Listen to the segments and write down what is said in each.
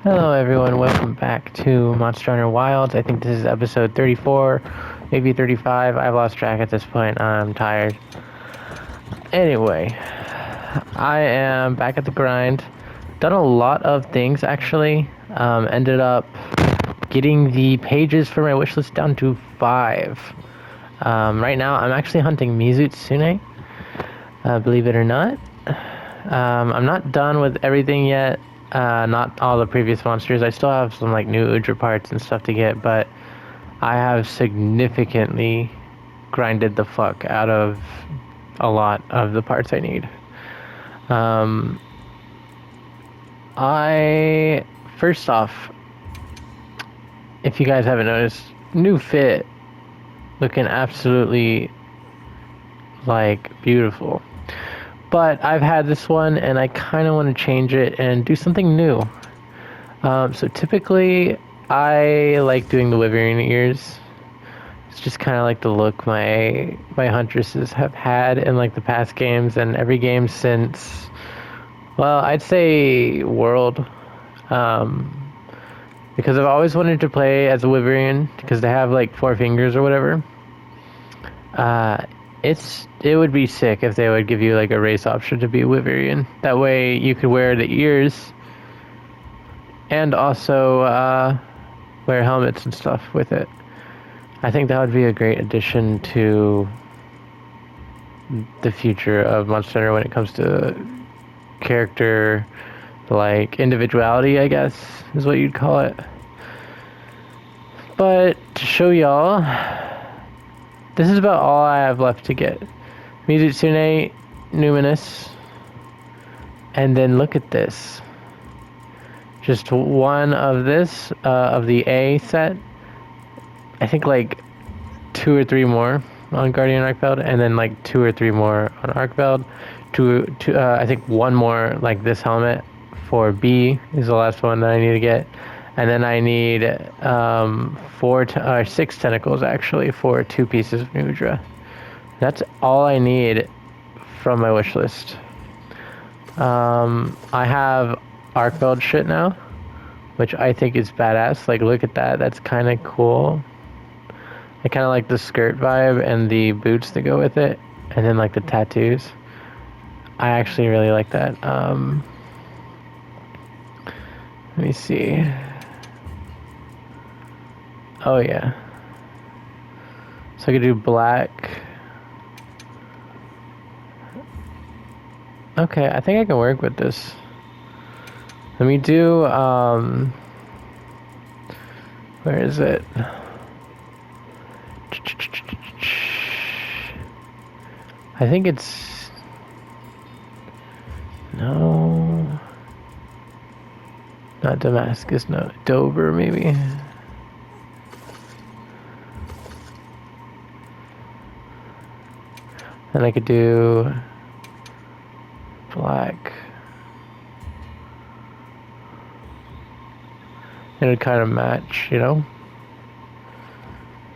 Hello everyone, welcome back to Monster Hunter Wilds. I think this is episode 34, maybe 35. I've lost track at this point. I'm tired. Anyway, I am back at the grind. Done a lot of things actually. Ended up getting the pages for my wishlist down to 5. Right now I'm actually hunting Mizutsune, believe it or not. I'm not done with everything yet. Not all the previous monsters. I still have some like new Udra parts and stuff to get, but I have significantly grinded the fuck out of a lot of the parts I need. I first off, if you guys haven't noticed, new fit, looking absolutely like beautiful. But I've had this one and I kind of want to change it and do something new. So typically I like doing the wyvern ears. It's just kind of like the look my huntresses have had in like the past games and every game since, well, I'd say World. Because I've always wanted to play as a wyvern because they have like 4 fingers or whatever. It would be sick if they would give you like a race option to be a wyvern. That way you could wear the ears and also wear helmets and stuff with it. I think that would be a great addition to the future of Monster Hunter when it comes to character, like individuality, I guess is what you'd call it. But to show y'all, this is about all I have left to get. Mizutsune, Numinous, and then look at this. Just one of this, of the A set. I think like 2 or 3 more on Guardian Arcbeld, and then like 2 or 3 more on Arcbeld. I think 1 more like this helmet for B is the last one that I need to get. And then I need 6 tentacles actually for 2 pieces of Nudra. That's all I need from my wish list. I have Arcbeld shit now, which I think is badass. Like, look at that. That's kind of cool. I kind of like the skirt vibe and the boots that go with it. And then, like, the tattoos. I actually really like that. Let me see. Oh, yeah. So I could do black. Okay, I think I can work with this. Let me do, where is it? I think it's, no, not Damascus, no, Dover maybe. Then I could do black. It would kind of match, you know?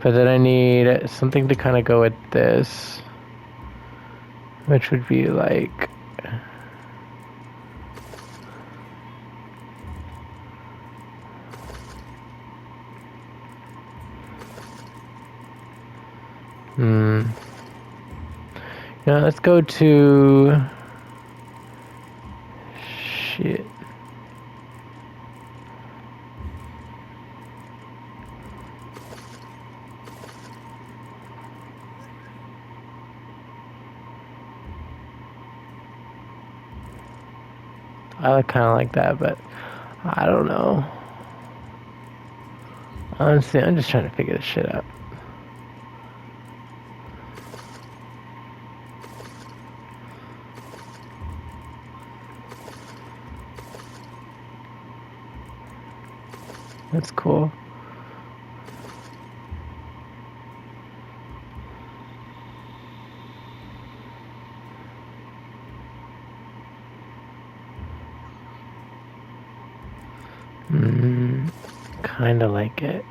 But then I need something to kind of go with this, which would be like, you know, let's go to, shit. I kind of like that, but I don't know. Honestly, I'm just trying to figure this shit out. That's cool. Kinda like it.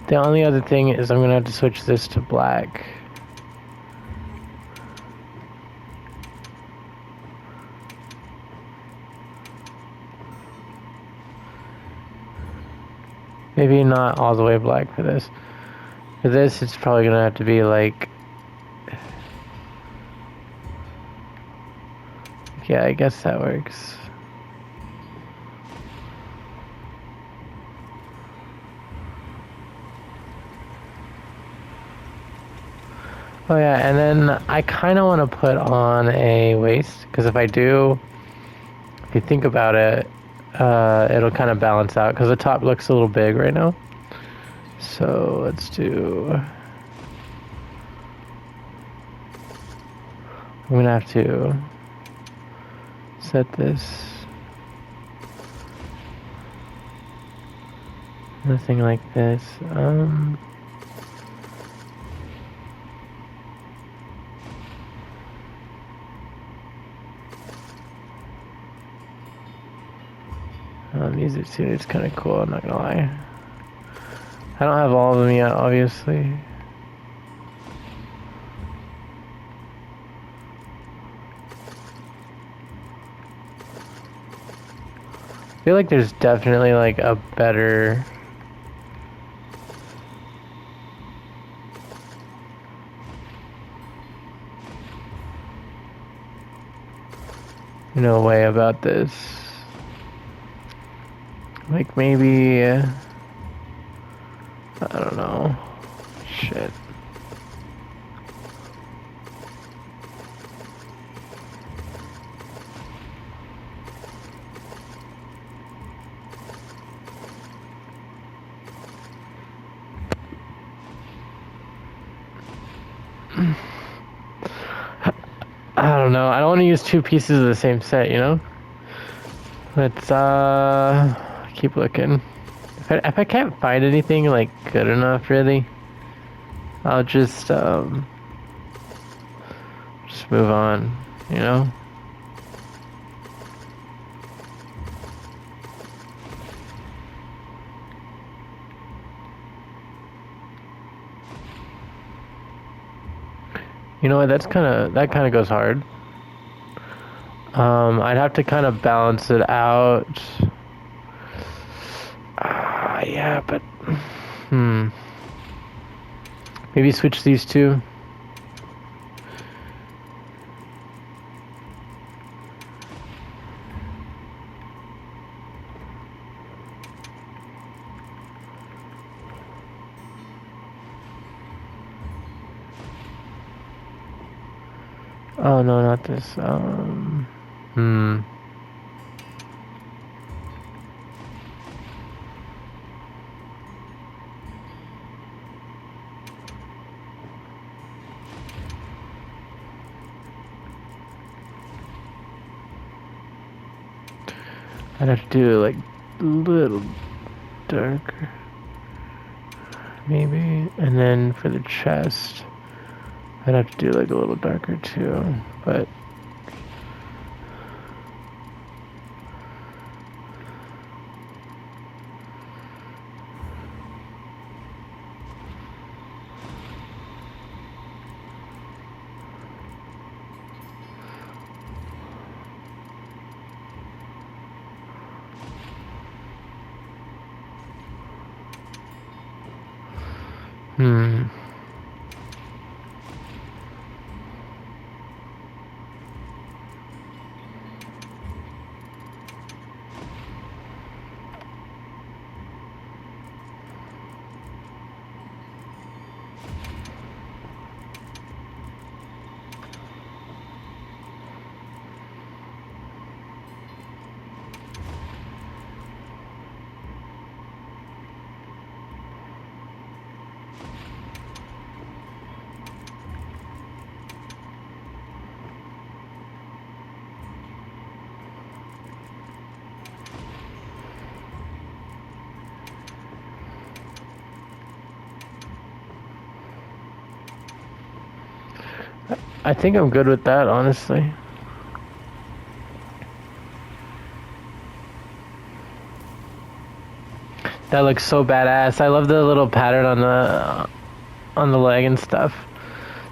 The only other thing is I'm gonna have to switch this to black. Maybe not all the way black for this. For this, it's probably gonna have to be like... Yeah, I guess that works. Oh yeah, and then I kind of want to put on a waist, because if I do, if you think about it, it'll kind of balance out, because the top looks a little big right now. So let's do... I'm gonna have to set this nothing like this. Mizutsune is kind of cool, I'm not gonna lie. I don't have all of them yet, obviously. I feel like there's definitely like a better... way about this. Like maybe... I don't know. Shit. I don't know. I don't want to use two pieces of the same set, Let's keep looking. If I can't find anything like good enough, really, I'll just move on, You know what? That kind of goes hard. I'd have to kind of balance it out. Yeah, but maybe switch these two. Oh no, not this. I'd have to do like a little darker, maybe, and then for the chest, I'd have to do like a little darker too, but I think I'm good with that, honestly. That looks so badass. I love the little pattern on the leg and stuff.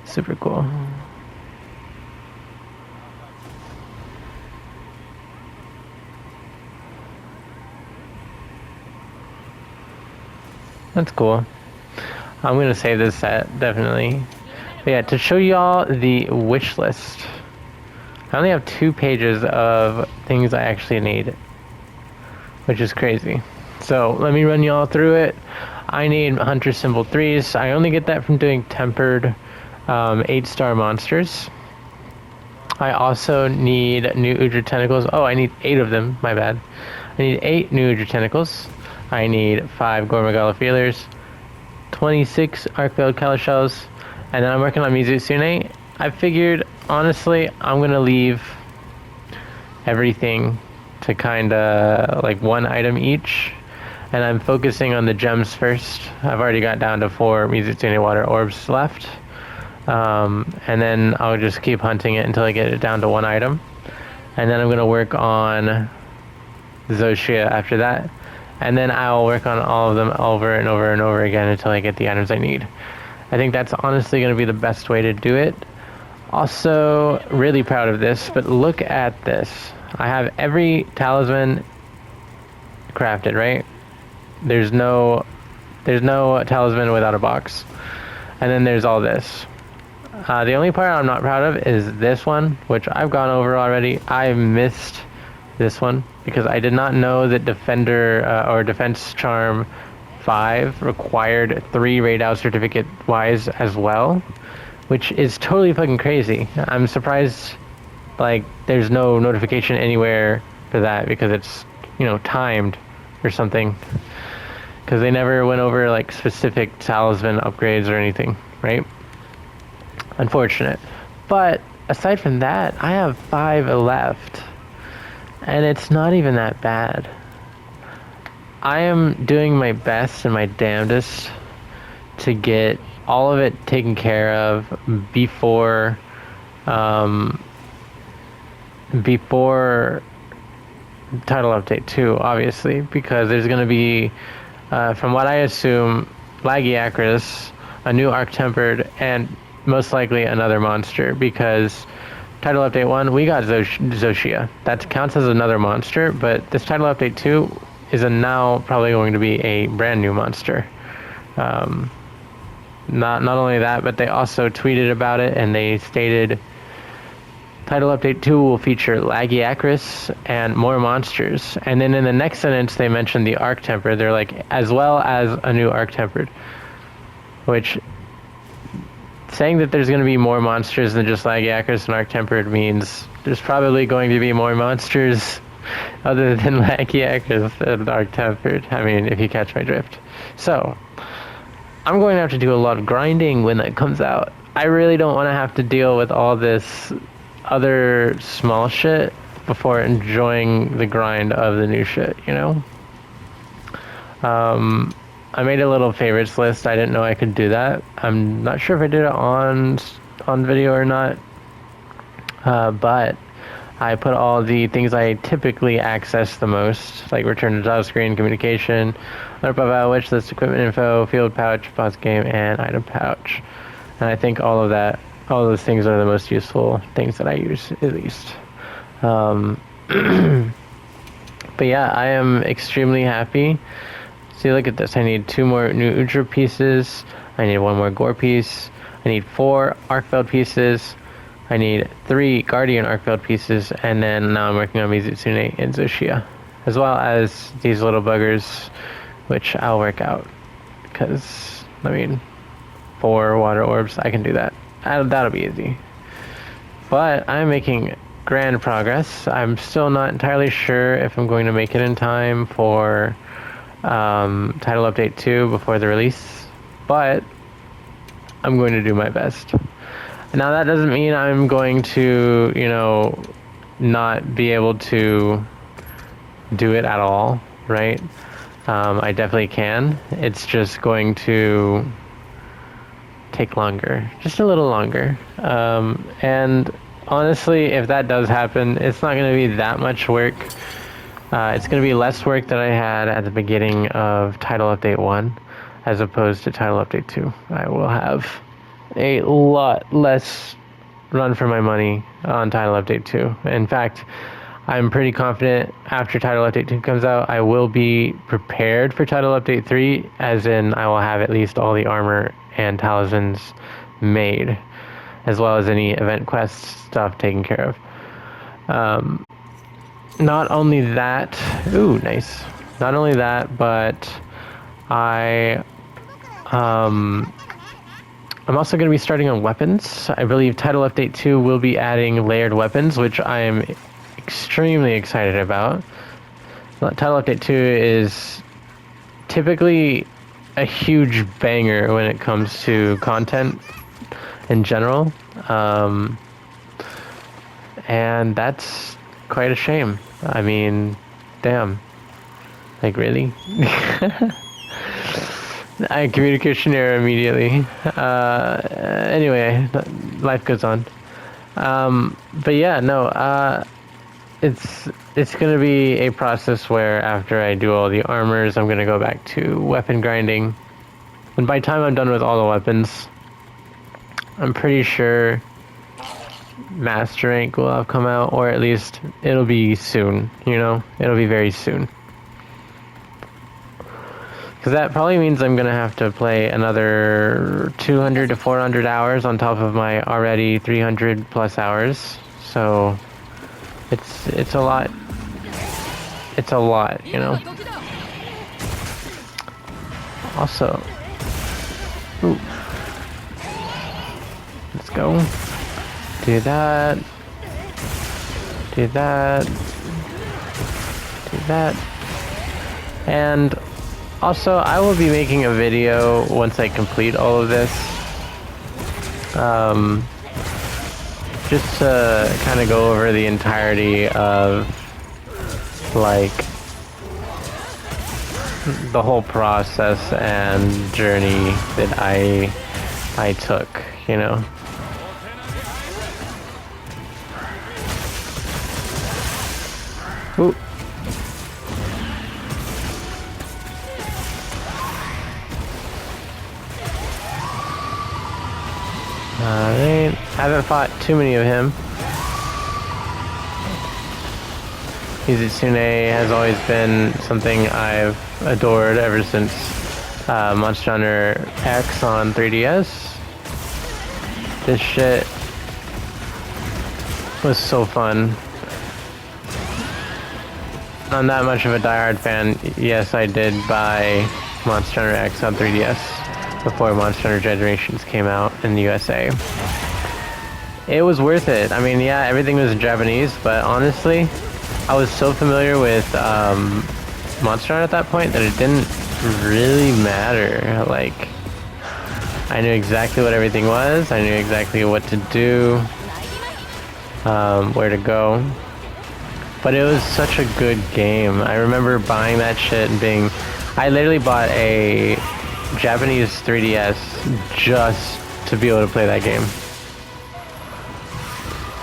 Super cool. That's cool. I'm gonna save this set, definitely. But yeah, to show y'all the wish list. I only have 2 pages of things I actually need, which is crazy. So let me run y'all through it. I need Hunter Symbol 3s. I only get that from doing tempered 8-star monsters. I also need new Udra Tentacles. Oh, I need 8 of them. My bad. I need 8 new Udra Tentacles. I need 5 Gormagala Feelers, 26 Arc-Veiled Calashells, and then I'm working on Mizutsune. I figured, honestly, I'm going to leave everything to kind of like 1 item each. And I'm focusing on the gems first. I've already got down to 4 Mizutsune Water Orbs left. And then I'll just keep hunting it until I get it down to 1 item. And then I'm going to work on Zoshia after that. And then I'll work on all of them over and over and over again until I get the items I need. I think that's honestly going to be the best way to do it. Also, really proud of this, but look at this. I have every talisman crafted, right? There's no talisman without a box. And then there's all this. The only part I'm not proud of is this one, which I've gone over already. I missed this one because I did not know that Defender or Defense Charm 5 required 3 raid out certificate wise as well, which is totally fucking crazy. I'm surprised like there's no notification anywhere for that because it's, you know, timed or something, because they never went over like specific talisman upgrades or anything, right? Unfortunate. But aside from that, I have 5 left, and it's not even that bad. I am doing my best and my damnedest to get all of it taken care of before title update 2, obviously, because there's going to be, from what I assume, Lagiacrus, a new Arc Tempered, and most likely another monster, because title update 1, we got Zoshia. That counts as another monster, but this title update 2 is now probably going to be a brand new monster. Not only that, but they also tweeted about it, and they stated title update 2 will feature Lagiacrus and more monsters. And then in the next sentence they mentioned the Arc Tempered. They're like, as well as a new Arc Tempered, which, saying that there's going to be more monsters than just Lagiacrus and Arc Tempered means there's probably going to be more monsters other than Lagiacrus and Arc Tempered. I mean, if you catch my drift. So I'm going to have to do a lot of grinding when that comes out. I really don't want to have to deal with all this other small shit before enjoying the grind of the new shit, you know? I made a little favorites list. I didn't know I could do that. I'm not sure if I did it on video or not, but I put all the things I typically access the most, like return to title screen, communication, alert profile, wish list, equipment info, field pouch, pause game, and item pouch. And I think all of those things are the most useful things that I use, at least. But yeah, I am extremely happy. See, look at this. I need 2 more new Udra pieces. I need 1 more Gore piece. I need 4 Arc-Veiled pieces. I need 3 Guardian Arc-Veiled pieces. And then now I'm working on Mizutsune and Zoshia, as well as these little buggers, which I'll work out. Because, I mean, 4 water orbs, I can do that. That'll be easy. But I'm making grand progress. I'm still not entirely sure if I'm going to make it in time for title update 2 before the release, but I'm going to do my best. Now that doesn't mean I'm going to, you know, not be able to do it at all, right? I definitely can. It's just going to take longer, just a little longer. And honestly, if that does happen, it's not going to be that much work. It's going to be less work than I had at the beginning of title update 1 as opposed to title update 2. I will have a lot less run for my money on title update 2. In fact, I'm pretty confident after Title Update 2 comes out, I will be prepared for Title Update 3, as in I will have at least all the armor and talismans made, as well as any event quest stuff taken care of. Not only that, ooh, nice. Not only that, but I'm also going to be starting on weapons. I believe Title Update 2 will be adding layered weapons, which I am extremely excited about. Title Update 2 is typically a huge banger when it comes to content in general. And that's quite a shame. I mean, damn. Like, really? I communication error immediately. Anyway, life goes on. But yeah, no, it's gonna be a process where after I do all the armors, I'm gonna go back to weapon grinding. And by the time I'm done with all the weapons, I'm pretty sure Master Rank will have come out, or at least it'll be soon, you know? It'll be very soon. Because that probably means I'm going to have to play another 200 to 400 hours on top of my already 300 plus hours. So it's a lot. It's a lot, you know? Also, ooh. Let's go. Do that. Do that. Do that. And also, I will be making a video once I complete all of this. Just to kind of go over the entirety of, like, the whole process and journey that I took, you know? Ooh. Alright, haven't fought too many of him. Mizutsune has always been something I've adored ever since Monster Hunter X on 3DS. This shit was so fun. I'm not much of a diehard fan. Yes, I did buy Monster Hunter X on 3DS before Monster Hunter Generations came out in the USA. It was worth it. I mean, yeah, everything was in Japanese, but honestly, I was so familiar with Monster Hunter at that point that it didn't really matter. Like, I knew exactly what everything was. I knew exactly what to do, where to go. But it was such a good game. I remember buying that shit and being... I literally bought a Japanese 3DS just to be able to play that game.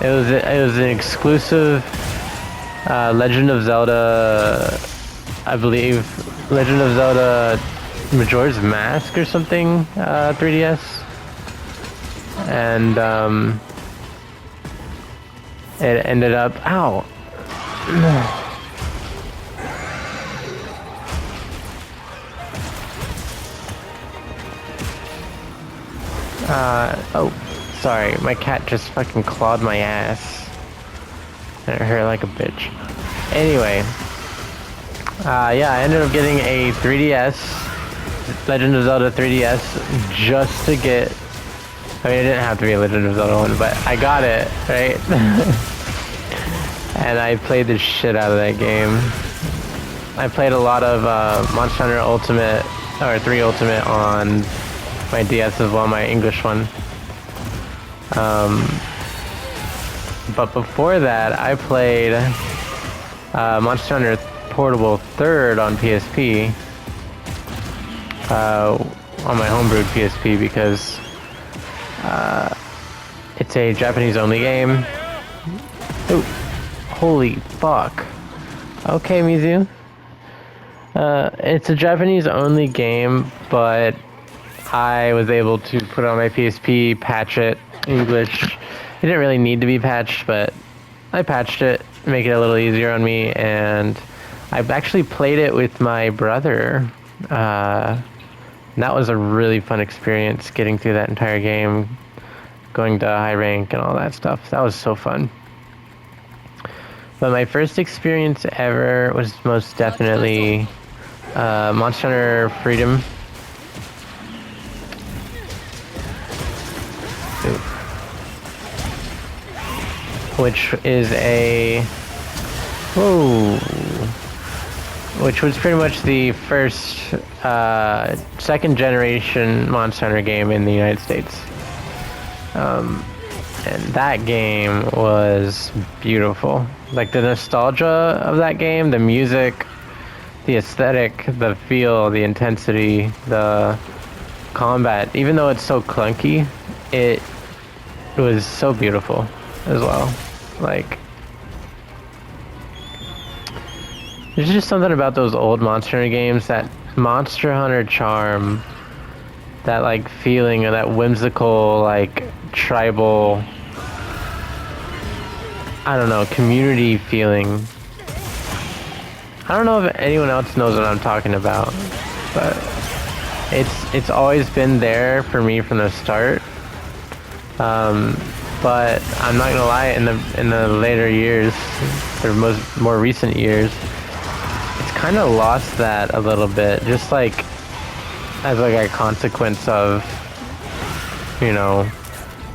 It was an exclusive Legend of Zelda, I believe, Legend of Zelda Majora's Mask or something, 3DS. And it ended up... Ow! Oh, sorry, my cat just fucking clawed my ass. And it hurt like a bitch. Anyway, yeah, I ended up getting a 3DS, Legend of Zelda 3DS, just to get... I mean, it didn't have to be a Legend of Zelda one, but I got it, right? And I played the shit out of that game. I played a lot of Monster Hunter Ultimate, or 3 Ultimate on my DS as well, my English one. But before that, I played Monster Hunter Portable 3rd on PSP. On my homebrewed PSP because it's a Japanese only game. Ooh. Holy fuck. Okay, Mizu. It's a Japanese only game, but I was able to put it on my PSP, patch it, English. It didn't really need to be patched, but I patched it, make it a little easier on me, and I've actually played it with my brother. That was a really fun experience, getting through that entire game, going to high rank and all that stuff. That was so fun. But my first experience ever was most definitely Monster Hunter Freedom. Which is which was pretty much the first second generation Monster Hunter game in the United States. And that game was beautiful. Like the nostalgia of that game, the music, the aesthetic, the feel, the intensity, the combat, even though it's so clunky, it was so beautiful as well. Like, there's just something about those old Monster Hunter games, that Monster Hunter charm, that like feeling of that whimsical, like tribal, I don't know, community feeling. I don't know if anyone else knows what I'm talking about, but it's always been there for me from the start. But I'm not gonna lie, in the later years, or more recent years, it's kind of lost that a little bit, just like as like a consequence of, you know,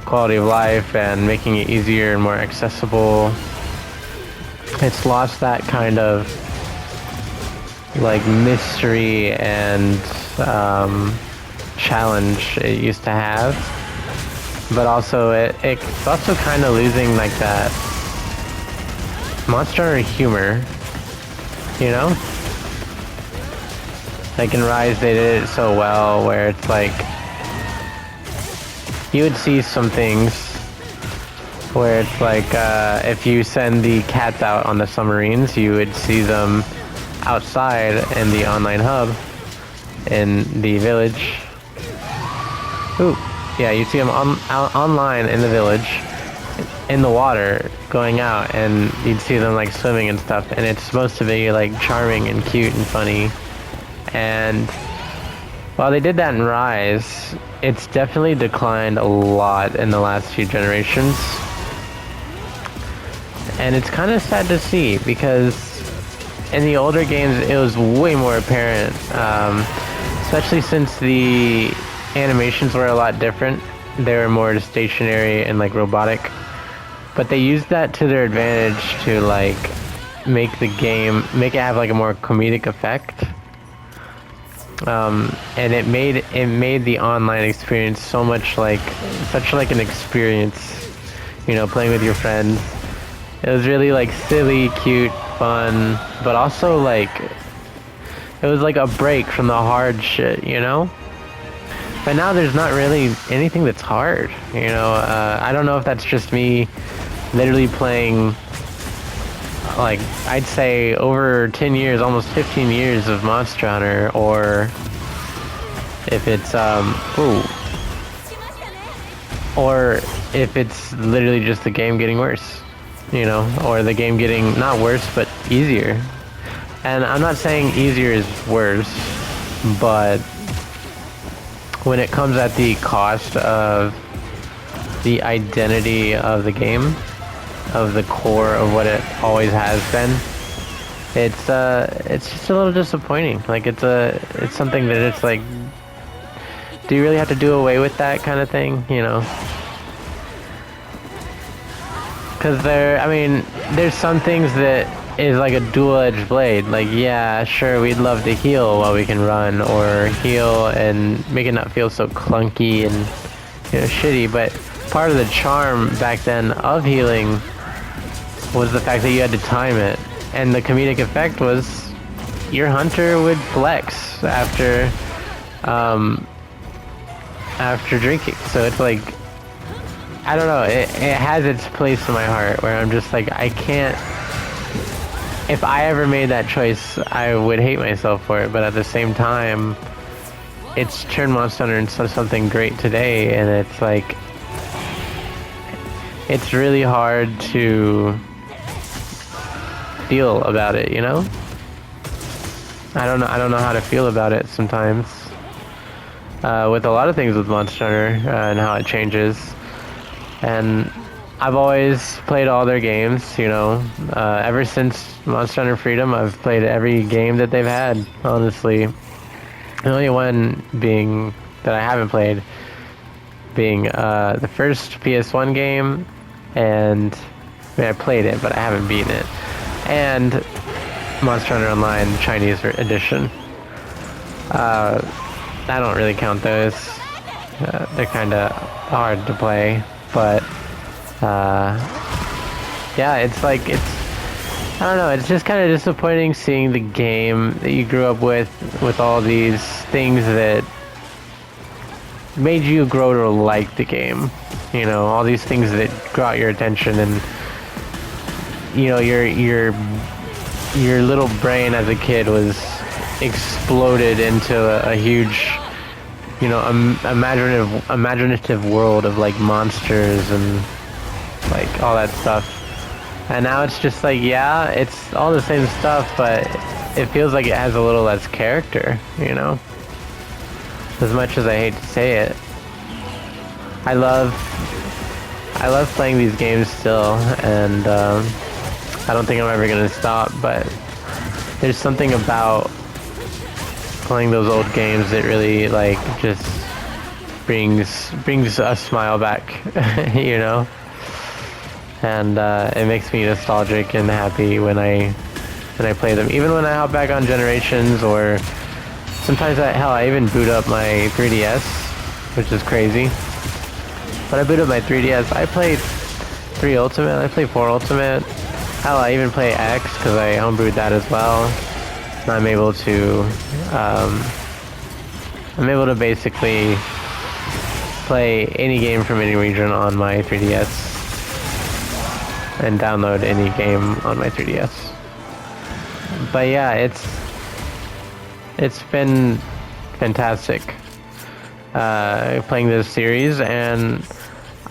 quality of life and making it easier and more accessible. It's lost that kind of like mystery and challenge it used to have. But also it's also kind of losing like that Monster Hunter humor, you know? Like in Rise they did it so well, where it's like you would see some things where it's like if you send the cats out on the submarines, you would see them outside in the online hub in the village. Ooh. Yeah, you see them online in the village, in the water, going out, and you'd see them like swimming and stuff, and it's supposed to be like charming and cute and funny. And while they did that in Rise, it's definitely declined a lot in the last few generations. And it's kind of sad to see, because in the older games it was way more apparent, especially since the animations were a lot different. They were more stationary and like robotic, but they used that to their advantage to like make it have like a more comedic effect, and it made the online experience such like an experience, you know, playing with your friends. It was really like silly, cute, fun, but also like it was like a break from the hard shit, you know? But now there's not really anything that's hard, you know? I don't know if that's just me literally playing, like, I'd say over 10 years, almost 15 years of Monster Hunter, or if it's, or if it's literally just the game getting worse, you know? Or the game getting, not worse, but easier. And I'm not saying easier is worse, but when it comes at the cost of the identity of the game, of the core of what it always has been, it's just a little disappointing. Like it's something that it's like, do you really have to do away with that kind of thing, you know? Because there's some things that is like a dual-edged blade. Like, yeah, sure, we'd love to heal while we can run, or heal and make it not feel so clunky and, you know, shitty, but part of the charm back then of healing was the fact that you had to time it, and the comedic effect was your hunter would flex after drinking. So it's like, I don't know, it has its place in my heart, where I'm just like, I can't, if I ever made that choice, I would hate myself for it, but at the same time, it's turned Monster Hunter into something great today, and it's like, it's really hard to feel about it, you know? I don't know how to feel about it sometimes. With a lot of things with Monster Hunter and how it changes. And I've always played all their games, you know. Ever since Monster Hunter Freedom, I've played every game that they've had, honestly. The only one being that I haven't played being the first PS1 game, and I mean, I played it, but I haven't beaten it. And Monster Hunter Online Chinese edition. I don't really count those. They're kind of hard to play, but yeah, it's like, I don't know, it's just kind of disappointing seeing the game that you grew up with all these things that made you grow to like the game. You know, all these things that caught your attention, and you know, your little brain as a kid was exploded into a huge, you know, imaginative world of like monsters and like all that stuff. And now it's just like, yeah, it's all the same stuff, but it feels like it has a little less character, you know? As much as I hate to say it. I love playing these games still, and I don't think I'm ever gonna stop, but there's something about playing those old games that really like just brings a smile back, you know? And it makes me nostalgic and happy when I play them. Even when I hop back on Generations, or sometimes I even boot up my 3DS, which is crazy. But I boot up my 3DS. I played 3 Ultimate. I played 4 Ultimate. Hell, I even play X because I homebrewed that as well. And I'm able to basically play any game from any region on my 3DS. And download any game on my 3DS. But yeah, it's been fantastic playing this series, and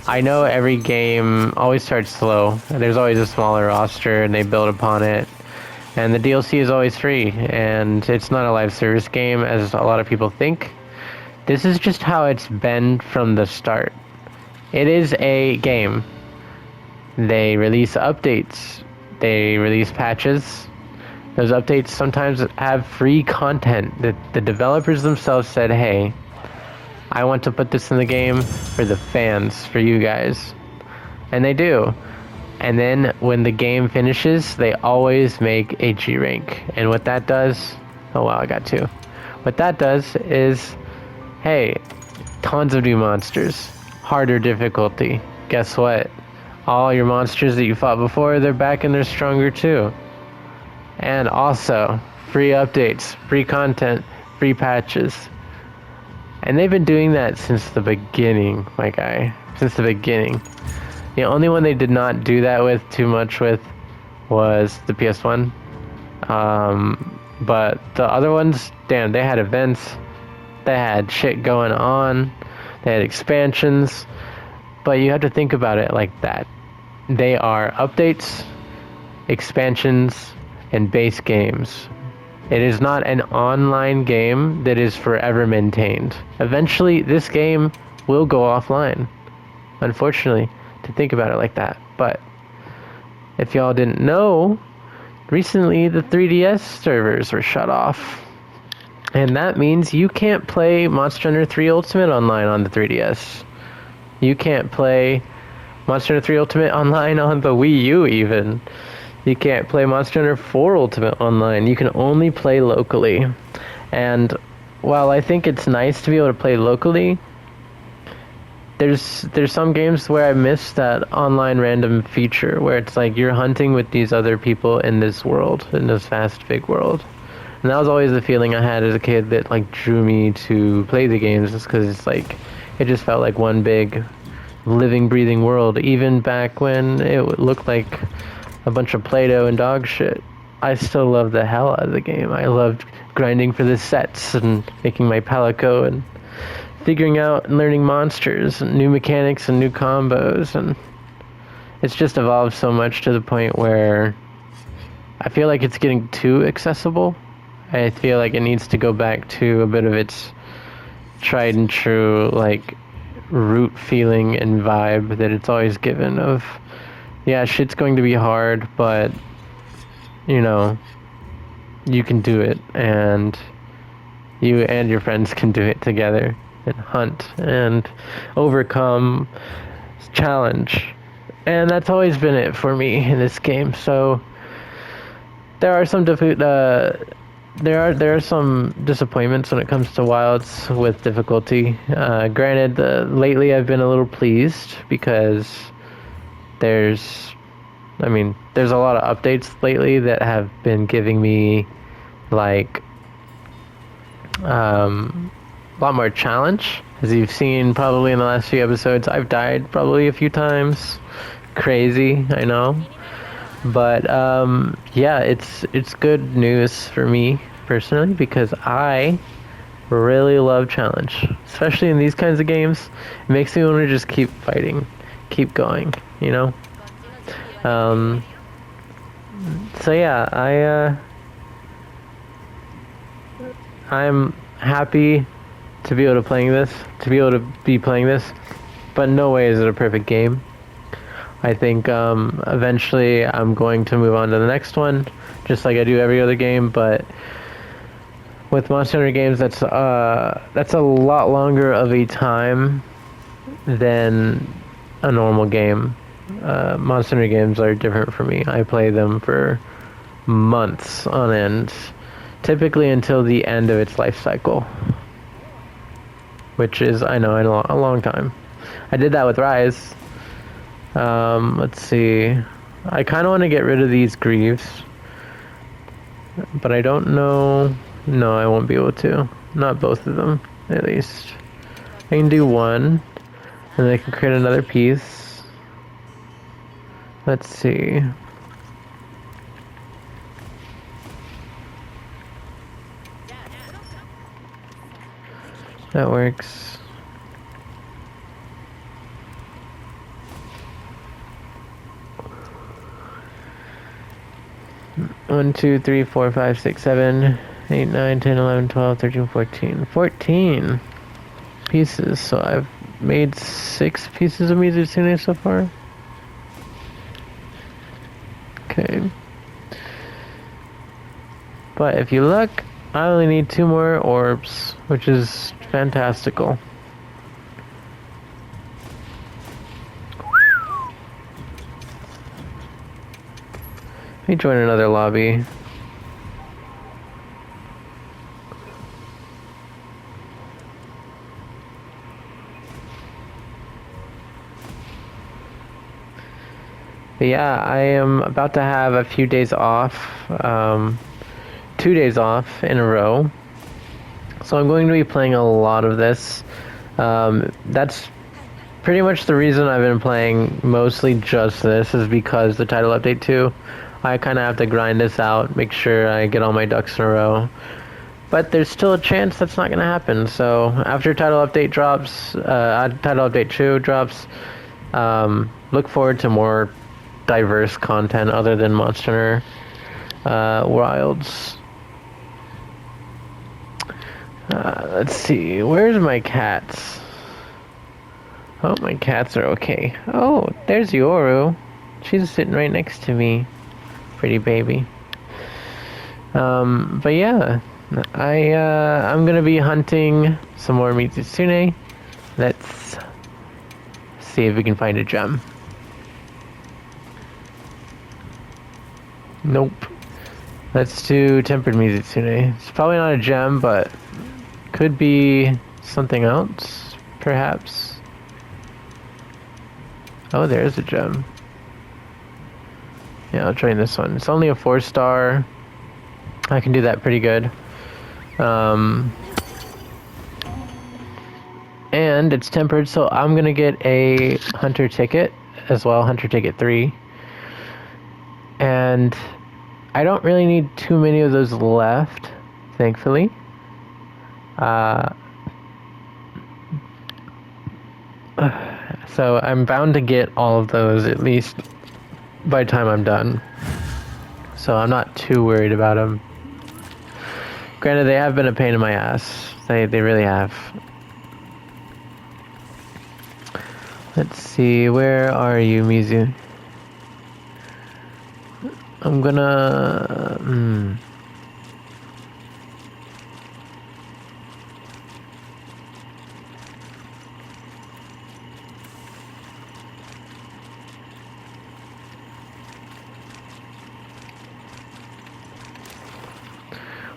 I know every game always starts slow. There's always a smaller roster, and they build upon it. And the DLC is always free, and it's not a live service game as a lot of people think. This is just how it's been from the start. It is a game. They release updates, they release patches. Those updates sometimes have free content that the developers themselves said, hey, I want to put this in the game for the fans, for you guys. And they do. And then when the game finishes, they always make a G rank. And what that does, oh wow, I got 2. What that does is, hey, tons of new monsters, harder difficulty. Guess what? All your monsters that you fought before, they're back and they're stronger too. And also, free updates, free content, free patches. And they've been doing that since the beginning, my guy. Since the beginning. The only one they did not do that with too much with was the PS1. But the other ones, damn, they had events. They had shit going on. They had expansions. But you have to think about it like that. They are updates, expansions, and base games. It is not an online game that is forever maintained. Eventually, this game will go offline. Unfortunately, to think about it like that. But if y'all didn't know, recently the 3DS servers were shut off. And that means you can't play Monster Hunter 3 Ultimate online on the 3DS. You can't play Monster Hunter 3 Ultimate online on the Wii U even. You can't play Monster Hunter 4 Ultimate online. You can only play locally. And while I think it's nice to be able to play locally, there's some games where I miss that online random feature where it's like you're hunting with these other people in this world, in this vast big world. And that was always the feeling I had as a kid that like drew me to play the games, just because it's like it just felt like one big living, breathing world. Even back when it looked like a bunch of Play-Doh and dog shit, I still loved the hell out of the game. I loved grinding for the sets and making my palico and figuring out and learning monsters and new mechanics and new combos. And it's just evolved so much to the point where I feel like it's getting too accessible. I feel like it needs to go back to a bit of its tried and true, like, root feeling and vibe that it's always given of, yeah, shit's going to be hard, but, you know, you can do it, and you and your friends can do it together and hunt and overcome challenge. And that's always been it for me in this game. So there are some there are some disappointments when it comes to Wilds with difficulty. Granted, lately I've been a little pleased because there's a lot of updates lately that have been giving me like a lot more challenge. As you've seen probably in the last few episodes, I've died probably a few times. Crazy, I know. But yeah, it's good news for me personally because I really love challenge, especially in these kinds of games. It makes me want to just keep fighting, keep going, you know. So yeah, I'm happy to be able to be playing this, but in no way is it a perfect game. I think eventually I'm going to move on to the next one, just like I do every other game. But with Monster Hunter games, that's a lot longer of a time than a normal game. Monster Hunter games are different for me. I play them for months on end, typically until the end of its life cycle, which is, I know, a long time. I did that with Rise. Let's see. I kind of want to get rid of these greaves, but I don't know. No, I won't be able to. Not both of them, at least. I can do one, and then I can create another piece. Let's see. That works. One, 2, 3, 4, 5, 6, 7, 8, 9, 10, 11, 12, 13, 14. 14 pieces. So I've made 6 pieces of Mizutsune so far. Okay. But if you look, I only need 2 more orbs, which is fantastical. Let me join another lobby. But yeah, I am about to have a few days off, 2 days off in a row. So I'm going to be playing a lot of this. That's pretty much the reason I've been playing mostly just this, is because the title update 2. I kind of have to grind this out, make sure I get all my ducks in a row. But there's still a chance that's not going to happen. So after title update drops, title update 2 drops, look forward to more diverse content other than Monster Hunter Wilds. Let's see, where's my cats? Oh, my cats are okay. Oh, there's Yoru. She's sitting right next to me. Pretty baby. But yeah, I'm gonna be hunting some more Mizutsune. Let's see if we can find a gem. Nope. Let's do tempered Mizutsune. It's probably not a gem, but could be something else, perhaps. Oh, there's a gem. Yeah, I'll train this one. It's only a 4-star. I can do that pretty good. And it's tempered, so I'm gonna get a hunter ticket as well, hunter ticket 3. And I don't really need too many of those left, thankfully. So I'm bound to get all of those at least by the time I'm done. so I'm not too worried about them. Granted, they have been a pain in my ass. They really have. Let's see, where are you, Mizu? I'm gonna...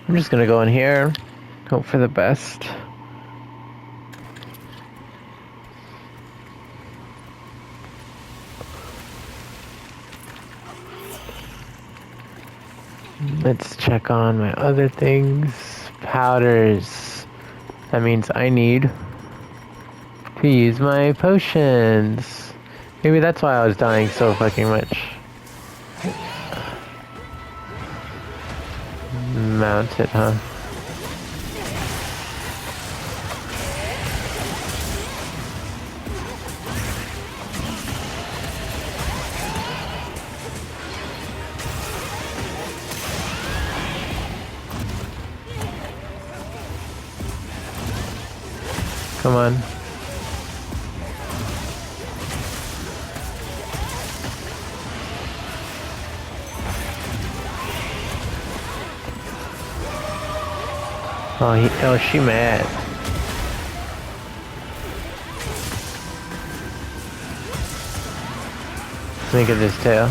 I'm just gonna go in here, hope for the best. Let's check on my other things. Powders. That means I need to use my potions. Maybe that's why I was dying so fucking much. Mount it, huh? Come on. Oh, she mad. Look at this tail.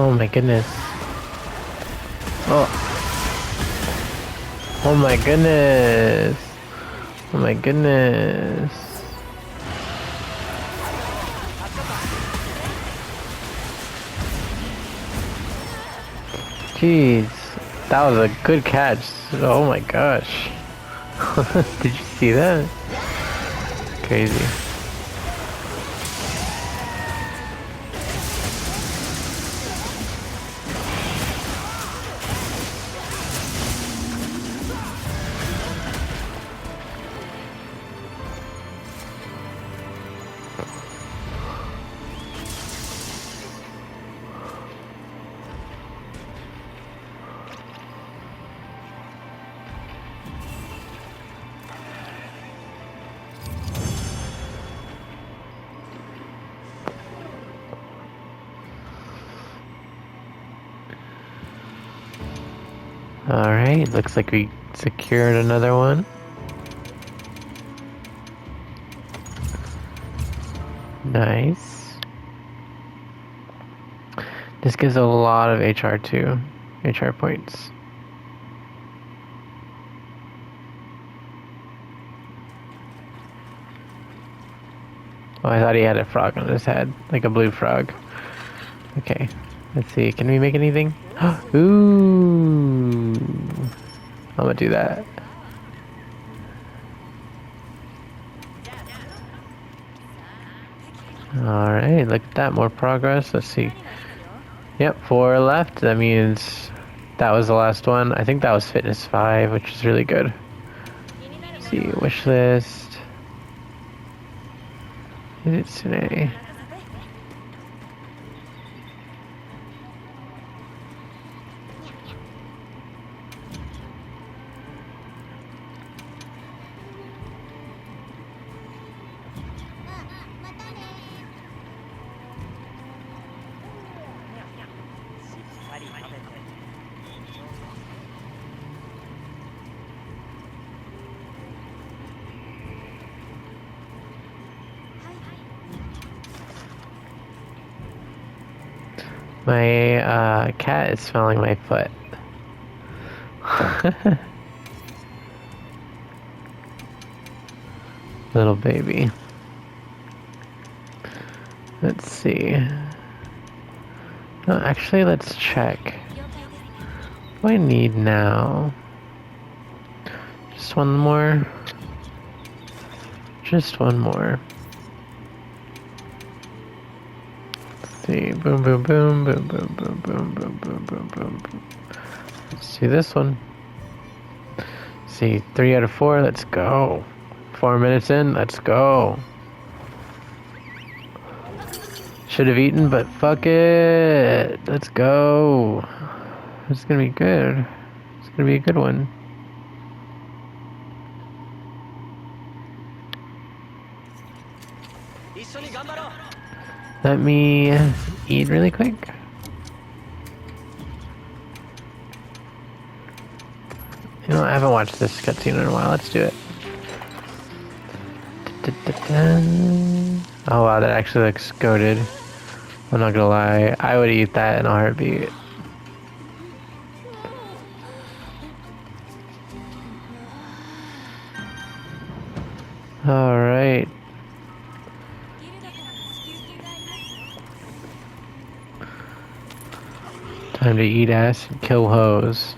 Oh my goodness. Oh. Oh my goodness. Oh my goodness. Jeez. That was a good catch. Oh my gosh. Did you see that? Crazy. Alright, looks like we secured another one. Nice. This gives a lot of HR points. Oh, I thought he had a frog on his head, like a blue frog. Okay, let's see, can we make anything? Ooh, I'm gonna do that. Alright, look at that, more progress. Let's see. Yep, 4 left. That means that was the last one. I think that was fitness 5, which is really good. Let's see, wishlist. Mizutsune. My cat is smelling my foot. Little baby. Let's see. No, actually, let's check. What do I need now? Just one more. Just one more. See, boom, boom, boom, boom, boom, boom, boom, boom, boom, boom, boom. Let's do this one. See, 3 out of 4. Let's go. 4 minutes in. Let's go. Should have eaten, but fuck it. Let's go. It's gonna be good. It's gonna be a good one. Let me eat really quick. You know, I haven't watched this cutscene in a while. Let's do it. Oh wow, that actually looks goated. I'm not gonna lie. I would eat that in a heartbeat. Alright. Time to eat ass and kill hoes.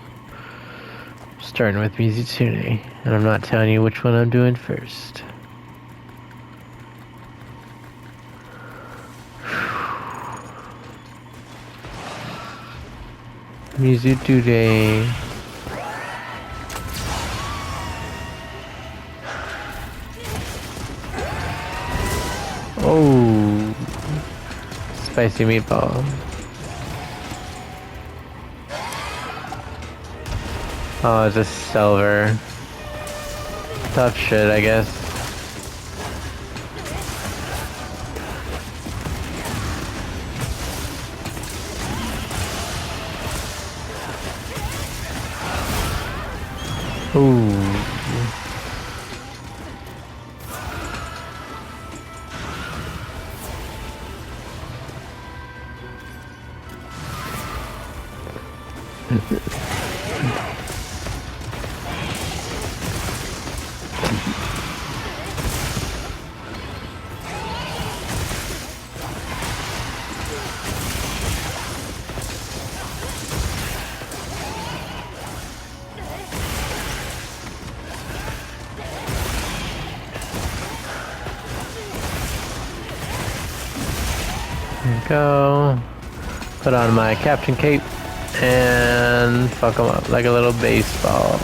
Starting with Mizutsune, and I'm not telling you which one I'm doing first. Mizutsune. Oh, spicy meatball. Oh, it's a silver. Tough shit, I guess. Ooh. Go. Put on my captain cape and fuck them up like a little baseball.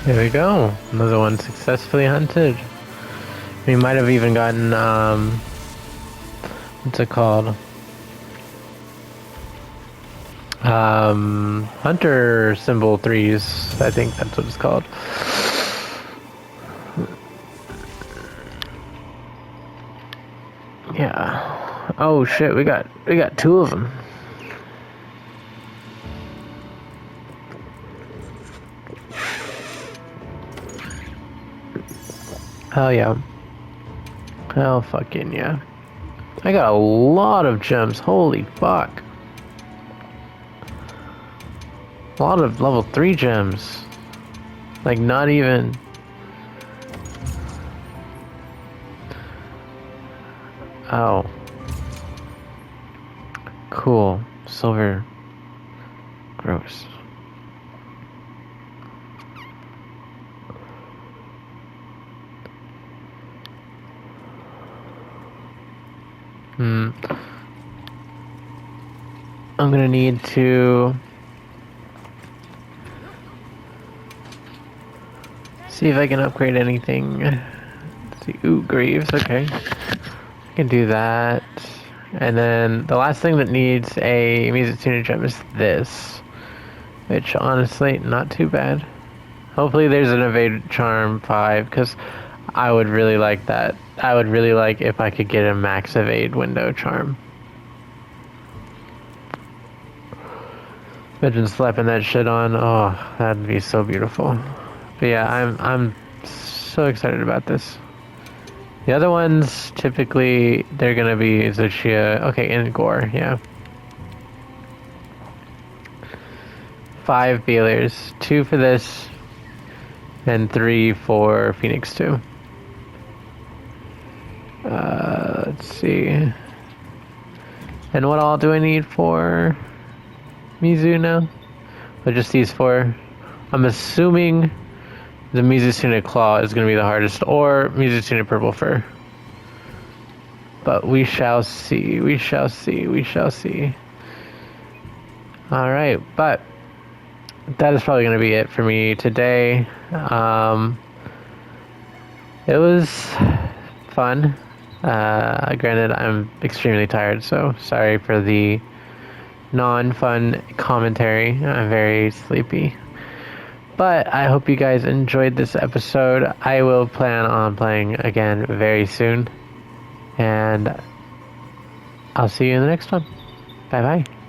There we go. Another one successfully hunted. We might have even gotten, what's it called? Hunter symbol 3s. I think that's what it's called. Yeah. Oh shit, we got 2 of them. Hell yeah. Hell fucking yeah. I got a lot of gems. Holy fuck. A lot of level 3 gems. Like, not even. Oh. Cool. Silver. Gross. I'm gonna need to see if I can upgrade anything. Let's see. Ooh, Greaves. Okay. I can do that. And then the last thing that needs a Mizutsune gem is this. Which, honestly, not too bad. Hopefully there's an Evade Charm 5, because I would really like that. I would really like if I could get a max Evade window charm. Imagine slapping that shit on. Oh, that'd be so beautiful. But yeah, I'm so excited about this. The other ones, typically, they're gonna be Zuchia. Okay, and Gore, yeah. 5 Bealers. 2 for this, and 3 for Phoenix 2. Let's see. And what all do I need for Mizuno? Or just these 4? I'm assuming the Mizutsune Claw is going to be the hardest, or Mizutsune Purple Fur. But we shall see, we shall see, we shall see. Alright, but that is probably going to be it for me today. It was fun. Granted, I'm extremely tired, so sorry for the non-fun commentary. I'm very sleepy. But I hope you guys enjoyed this episode. I will plan on playing again very soon. And I'll see you in the next one. Bye-bye.